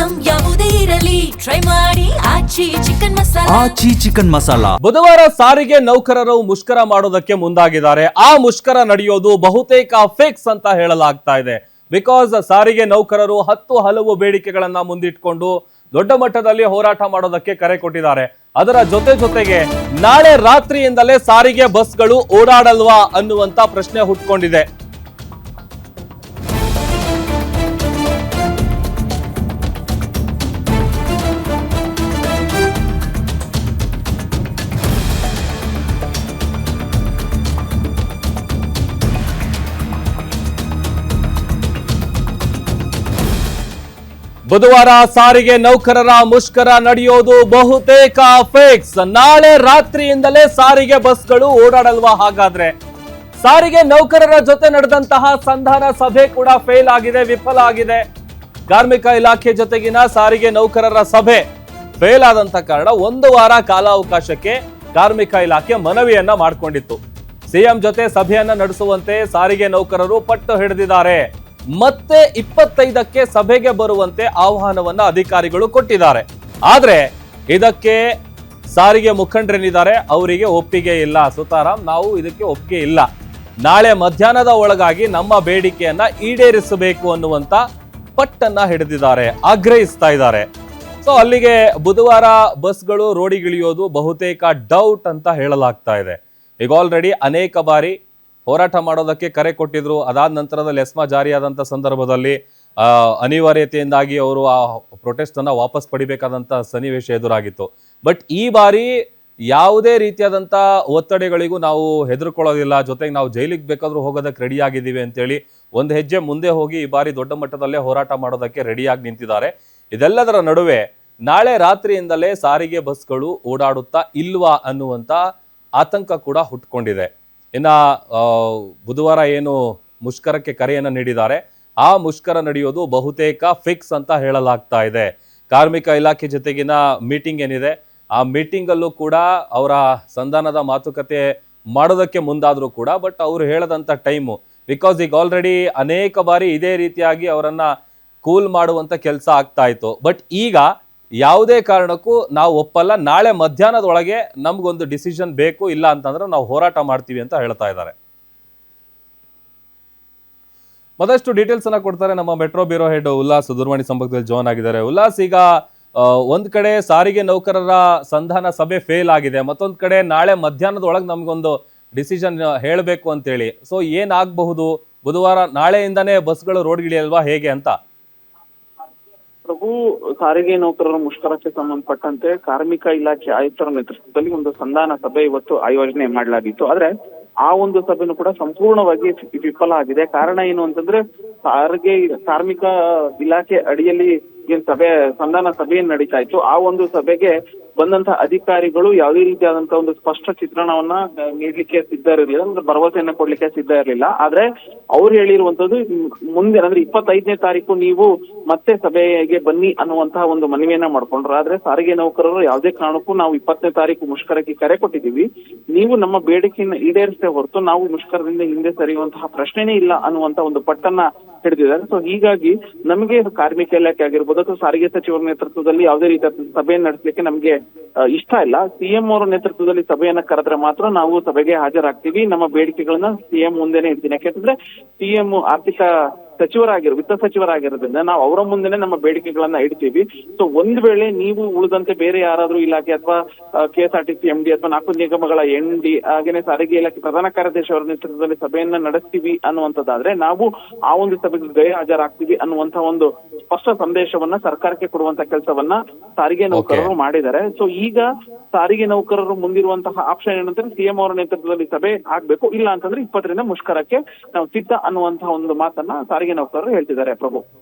Item ಯಾವುದೇ ಇರಲಿ try ಮಾಡಿ ಆಚಿ ಚಿಕನ್ ಮಸಾಲಾ. ಬುಧವಾರ ಸಾರಿಗೆ ನೌಕರರು ಮುಷ್ಕರ ಮಾಡೋದಕ್ಕೆ ಮುಂದಾಗಿದ್ದಾರೆ. ಆ ಮುಷ್ಕರ ನಡೆಯೋದು ಬಹುತೇಕ ಫಿಕ್ಸ್ ಅಂತ ಹೇಳಲಾಗ್ತಾ ಇದೆ. ಬಿಕಾಸ್ ಸಾರಿಗೆ ನೌಕರರು ಹಲವು ಬೇಡಿಕೆಗಳನ್ನ ಮುಂದಿಟ್ಕೊಂಡು ದೊಡ್ಡ ಮಟ್ಟದಲ್ಲಿ ಹೋರಾಟ ಮಾಡೋದಕ್ಕೆ ಕರೆ ಕೊಟ್ಟಿದ್ದಾರೆ. ಅದರ ಜೊತೆಗೆ ನಾಳೆ ರಾತ್ರಿಯಿಂದಲೇ ಸಾರಿಗೆ ಬಸ್ಗಳು ಓಡಾಡಲ್ವಾ ಅನ್ನುವಂತ ಪ್ರಶ್ನೆ ಹುಟ್ಕೊಂಡಿದೆ. ಬುಧವಾರ ಸಾರಿಗೆ ನೌಕರರ ಮುಷ್ಕರ ನಡೆಯೋದು ಬಹುತೇಕ ಫಿಕ್ಸ್. ನಾಳೆ ರಾತ್ರಿಯಿಂದಲೇ ಸಾರಿಗೆ ಬಸ್ಗಳು ಓಡಾಡಲ್ವಾ? ಹಾಗಾದ್ರೆ ಸಾರಿಗೆ ನೌಕರರ ಜೊತೆ ನಡೆದಂತಹ ಸಂಧಾನ ಸಭೆ ಕೂಡ ಫೇಲ್ ಆಗಿದೆ, ವಿಫಲ ಆಗಿದೆ. ಕಾರ್ಮಿಕ ಇಲಾಖೆ ಜೊತೆಗಿನ ಸಾರಿಗೆ ನೌಕರರ ಸಭೆ ಫೇಲ್ ಆದಂತ ಕಾರಣ ಒಂದು ವಾರ ಕಾಲಾವಕಾಶಕ್ಕೆ ಕಾರ್ಮಿಕ ಇಲಾಖೆ ಮನವಿಯನ್ನ ಮಾಡಿಕೊಂಡಿತ್ತು. ಸಿಎಂ ಜೊತೆ ಸಭೆಯನ್ನ ನಡೆಸುವಂತೆ ಸಾರಿಗೆ ನೌಕರರು ಪಟ್ಟು ಹಿಡಿದಿದ್ದಾರೆ. ಮತ್ತೆ 25ಕ್ಕೆ ಸಭೆಗೆ ಬರುವಂತೆ ಆಹ್ವಾನವನ್ನ ಅಧಿಕಾರಿಗಳು ಕೊಟ್ಟಿದ್ದಾರೆ. ಆದ್ರೆ ಇದಕ್ಕೆ ಸಾರಿಗೆ ಮುಖಂಡರೇನಿದ್ದಾರೆ ಅವರಿಗೆ ಒಪ್ಪಿಗೆ ಇಲ್ಲ. ಸುತಾರಾಮ್, ನಾವು ಇದಕ್ಕೆ ಒಪ್ಪಿಗೆ ಇಲ್ಲ, ನಾಳೆ ಮಧ್ಯಾಹ್ನದ ಒಳಗಾಗಿ ನಮ್ಮ ಬೇಡಿಕೆಯನ್ನ ಈಡೇರಿಸಬೇಕು ಅನ್ನುವಂತ ಪಟ್ಟನ್ನ ಹಿಡಿದಿದ್ದಾರೆ, ಆಗ್ರಹಿಸ್ತಾ ಇದ್ದಾರೆ. ಸೊ ಅಲ್ಲಿಗೆ ಬುಧವಾರ ಬಸ್ಗಳು ರೋಡಿಗಿಳಿಯೋದು ಬಹುತೇಕ ಡೌಟ್ ಅಂತ ಹೇಳಲಾಗ್ತಾ ಇದೆ. ಈಗ ಆಲ್ರೆಡಿ ಅನೇಕ ಬಾರಿ ಹೋರಾಟ ಮಾಡೋದಕ್ಕೆ ಕರೆ ಕೊಟ್ಟಿದ್ರು. ಅದಾದ ನಂತರದಲ್ಲಿ ಎಸ್ಮಾ ಜಾರಿಯಾದಂಥ ಸಂದರ್ಭದಲ್ಲಿ ಅನಿವಾರ್ಯತೆಯಿಂದಾಗಿ ಅವರು ಆ ಪ್ರೊಟೆಸ್ಟ್ ಅನ್ನ ವಾಪಸ್ ಪಡಿಬೇಕಾದಂಥ ಸನ್ನಿವೇಶ ಎದುರಾಗಿತ್ತು. ಬಟ್ ಈ ಬಾರಿ ಯಾವುದೇ ರೀತಿಯಾದಂಥ ಒತ್ತಡಗಳಿಗೂ ನಾವು ಹೆದರ್ಕೊಳ್ಳೋದಿಲ್ಲ, ಜೊತೆಗೆ ನಾವು ಜೈಲಿಗೆ ಬೇಕಾದ್ರೂ ಹೋಗೋದಕ್ಕೆ ರೆಡಿ ಆಗಿದ್ದೀವಿ ಅಂತೇಳಿ ಒಂದು ಹೆಜ್ಜೆ ಮುಂದೆ ಹೋಗಿ ಈ ಬಾರಿ ದೊಡ್ಡ ಮಟ್ಟದಲ್ಲೇ ಹೋರಾಟ ಮಾಡೋದಕ್ಕೆ ರೆಡಿಯಾಗಿ ನಿಂತಿದ್ದಾರೆ. ಇದೆಲ್ಲದರ ನಡುವೆ ನಾಳೆ ರಾತ್ರಿಯಿಂದಲೇ ಸಾರಿಗೆ ಬಸ್ಗಳು ಓಡಾಡುತ್ತಾ ಇಲ್ವಾ ಅನ್ನುವಂಥ ಆತಂಕ ಕೂಡ ಹುಟ್ಕೊಂಡಿದೆ. ಇನ್ನ ಬುಧವಾರ ಏನು ಮುಷ್ಕರಕ್ಕೆ ಕರೆಯನ್ನು ನೀಡಿದ್ದಾರೆ, ಆ ಮುಷ್ಕರ ನಡೆಯೋದು ಬಹುತೇಕ ಫಿಕ್ಸ್ ಅಂತ ಹೇಳಲಾಗ್ತಾ ಇದೆ. ಕಾರ್ಮಿಕ ಇಲಾಖೆ ಜೊತೆಗಿನ ಮೀಟಿಂಗ್ ಏನಿದೆ, ಆ ಮೀಟಿಂಗ್ ಅಲ್ಲೂ ಕೂಡ ಅವರ ಸಂಧಾನದ ಮಾತುಕತೆ ಮಾಡೋದಕ್ಕೆ ಮುಂದಾದ್ರು ಕೂಡ, ಬಟ್ ಅವರು ಹೇಳದಂತ ಟೈಮು, ಬಿಕಾಸ್ ಈಗ ಆಲ್ರೆಡಿ ಅನೇಕ ಬಾರಿ ಇದೇ ರೀತಿಯಾಗಿ ಅವರನ್ನ ಕೂಲ್ ಮಾಡುವಂತ ಕೆಲಸ ಆಗ್ತಾ ಇತ್ತು. ಬಟ್ ಈಗ ಯಾವುದೇ ಕಾರಣಕ್ಕೂ ನಾವು ಒಪ್ಪಲ್ಲ, ನಾಳೆ ಮಧ್ಯಾಹ್ನದೊಳಗೆ ನಮ್ಗೊಂದು ಡಿಸಿಷನ್ ಬೇಕು, ಇಲ್ಲ ಅಂತಂದ್ರೆ ನಾವು ಹೋರಾಟ ಮಾಡ್ತೀವಿ ಅಂತ ಹೇಳ್ತಾ ಇದ್ದಾರೆ. ಮತ್ತಷ್ಟು ಡೀಟೇಲ್ಸ್ ಅನ್ನ ಕೊಡ್ತಾರೆ ನಮ್ಮ ಮೆಟ್ರೋ ಬ್ಯೂರೋ ಹೆಡ್ ಉಲ್ಲಾಸ್ ದೂರವಾಣಿ ಸಂಪರ್ಕದಲ್ಲಿ ಜಾಯ್ನ್ ಆಗಿದ್ದಾರೆ. ಉಲ್ಲಾಸ್, ಈಗ ಒಂದ್ ಕಡೆ ಸಾರಿಗೆ ನೌಕರರ ಸಂಧಾನ ಸಭೆ ಫೇಲ್ ಆಗಿದೆ, ಮತ್ತೊಂದ್ ಕಡೆ ನಾಳೆ ಮಧ್ಯಾಹ್ನದೊಳಗೆ ನಮ್ಗೊಂದು ಡಿಸಿಷನ್ ಹೇಳಬೇಕು ಅಂತೇಳಿ. ಸೊ ಏನಾಗಬಹುದು? ಬುಧವಾರ ನಾಳೆಯಿಂದಾನೇ ಬಸ್ಗಳು ರೋಡ್ಗಿಳಿಯಲ್ವಾ, ಹೇಗೆ ಅಂತ? ಪ್ರಭು, ಸಾರಿಗೆ ನೌಕರರ ಮುಷ್ಕರಕ್ಕೆ ಸಂಬಂಧಪಟ್ಟಂತೆ ಕಾರ್ಮಿಕ ಇಲಾಖೆ ಆಯುಕ್ತರ ನೇತೃತ್ವದಲ್ಲಿ ಒಂದು ಸಂಧಾನ ಸಭೆ ಇವತ್ತು ಆಯೋಜನೆ ಮಾಡಲಾಗಿತ್ತು. ಆದ್ರೆ ಆ ಒಂದು ಸಭೆನೂ ಕೂಡ ಸಂಪೂರ್ಣವಾಗಿ ವಿಫಲ ಆಗಿದೆ. ಕಾರಣ ಏನು ಅಂತಂದ್ರೆ, ಕಾರ್ಮಿಕ ಇಲಾಖೆ ಅಡಿಯಲ್ಲಿ ಏನ್ ಸಂಧಾನ ಸಭೆ ನಡೀತಾ ಇತ್ತು, ಆ ಒಂದು ಸಭೆಗೆ ಬಂದಂತ ಅಧಿಕಾರಿಗಳು ಯಾವುದೇ ರೀತಿಯಾದಂತಹ ಒಂದು ಸ್ಪಷ್ಟ ಚಿತ್ರಣವನ್ನ ನೀಡ್ಲಿಕ್ಕೆ ಸಿದ್ಧ ಇರಲಿಲ್ಲ, ಅಂದ್ರೆ ಭರವಸೆಯನ್ನ ಕೊಡ್ಲಿಕ್ಕೆ ಸಿದ್ಧ ಇರಲಿಲ್ಲ. ಆದ್ರೆ ಅವ್ರು ಹೇಳಿರುವಂತದ್ದು, ಮುಂದೆ ಅಂದ್ರೆ 25ನೇ ತಾರೀಕು ನೀವು ಮತ್ತೆ ಸಭೆಗೆ ಬನ್ನಿ ಅನ್ನುವಂತಹ ಒಂದು ಮನವಿಯನ್ನ ಮಾಡ್ಕೊಂಡ್ರು. ಆದ್ರೆ ಸಾರಿಗೆ ನೌಕರರು ಯಾವುದೇ ಕಾರಣಕ್ಕೂ ನಾವು 20ನೇ ತಾರೀಕು ಮುಷ್ಕರಕ್ಕೆ ಕರೆ ಕೊಟ್ಟಿದ್ದೀವಿ, ನೀವು ನಮ್ಮ ಬೇಡಿಕೆಯನ್ನ ಈಡೇರಿಸೇ ಹೊರತು ನಾವು ಮುಷ್ಕರದಿಂದ ಹಿಂದೆ ಸರಿಯುವಂತಹ ಪ್ರಶ್ನೆನೇ ಇಲ್ಲ ಅನ್ನುವಂತ ಒಂದು ಪಟ್ಟನ್ನ ಹಿಡಿದಿದ್ದಾರೆ. ಸೊ ಹೀಗಾಗಿ ನಮಗೆ ಕಾರ್ಮಿಕ ಇಲಾಖೆ ಆಗಿರ್ಬೋದು ಅಥವಾ ಸಾರಿಗೆ ಸಚಿವರ ನೇತೃತ್ವದಲ್ಲಿ ಯಾವುದೇ ರೀತಿಯ ಸಭೆಯನ್ನು ನಡೆಸಲಿಕ್ಕೆ ನಮ್ಗೆ ಇಷ್ಟ ಇಲ್ಲ. ಸಿಎಂ ಅವರ ನೇತೃತ್ವದಲ್ಲಿ ಸಭೆಯನ್ನ ಕರೆದ್ರೆ ಮಾತ್ರ ನಾವು ಸಭೆಗೆ ಹಾಜರಾಗ್ತೀವಿ, ನಮ್ಮ ಬೇಡಿಕೆಗಳನ್ನ ಸಿಎಂ ಮುಂದೆನೆ ಇಡ್ತೀನಿ. ಯಾಕೆಂದ್ರೆ ಸಿಎಂ ಆರ್ಥಿಕ ವಿತ್ತ ಸಚಿವರಾಗಿರೋದ್ರಿಂದ ನಾವು ಅವರ ಮುಂದೆನೆ ನಮ್ಮ ಬೇಡಿಕೆಗಳನ್ನ ಇಡ್ತೀವಿ. ಸೊ ಒಂದ್ ವೇಳೆ ನೀವು ಉಳಿದಂತೆ ಬೇರೆ ಯಾರಾದ್ರೂ ಇಲಾಖೆ ಅಥವಾ KSRTC MD ಅಥವಾ 4 ನಿಗಮಗಳ MD ಹಾಗೇನೆ ಸಾರಿಗೆ ಇಲಾಖೆ ಪ್ರಧಾನ ಕಾರ್ಯದರ್ಶಿ ಅವರ ನೇತೃತ್ವದಲ್ಲಿ ಸಭೆಯನ್ನ ನಡೆಸ್ತೀವಿ ಅನ್ನುವಂಥದ್ದಾದ್ರೆ ನಾವು ಆ ಒಂದು ಸಭೆಗೆ ಗೈರು ಹಾಜರಾಗ್ತೀವಿ ಅನ್ನುವಂತಹ ಒಂದು ಸ್ಪಷ್ಟ ಸಂದೇಶವನ್ನ ಸರ್ಕಾರಕ್ಕೆ ಕೊಡುವಂತ ಕೆಲಸವನ್ನ ಸಾರಿಗೆ ನೌಕರರು ಮಾಡಿದ್ದಾರೆ. ಸೊ ಈಗ ಸಾರಿಗೆ ನೌಕರರು ಮುಂದಿರುವಂತಹ ಆಪ್ಷನ್ ಏನಂದ್ರೆ, ಸಿಎಂ ಅವರ ನೇತೃತ್ವದಲ್ಲಿ ಸಭೆ ಆಗ್ಬೇಕು, ಇಲ್ಲ ಅಂತಂದ್ರೆ 20ರಿಂದ ಮುಷ್ಕರಕ್ಕೆ ನಾವು ಸಿದ್ಧ ಅನ್ನುವಂತಹ ಒಂದು ಮಾತನ್ನ ಸಾರಿಗೆ ನೌಕರರು ಹೇಳ್ತಿದ್ದಾರೆ. ಪ್ರಭು.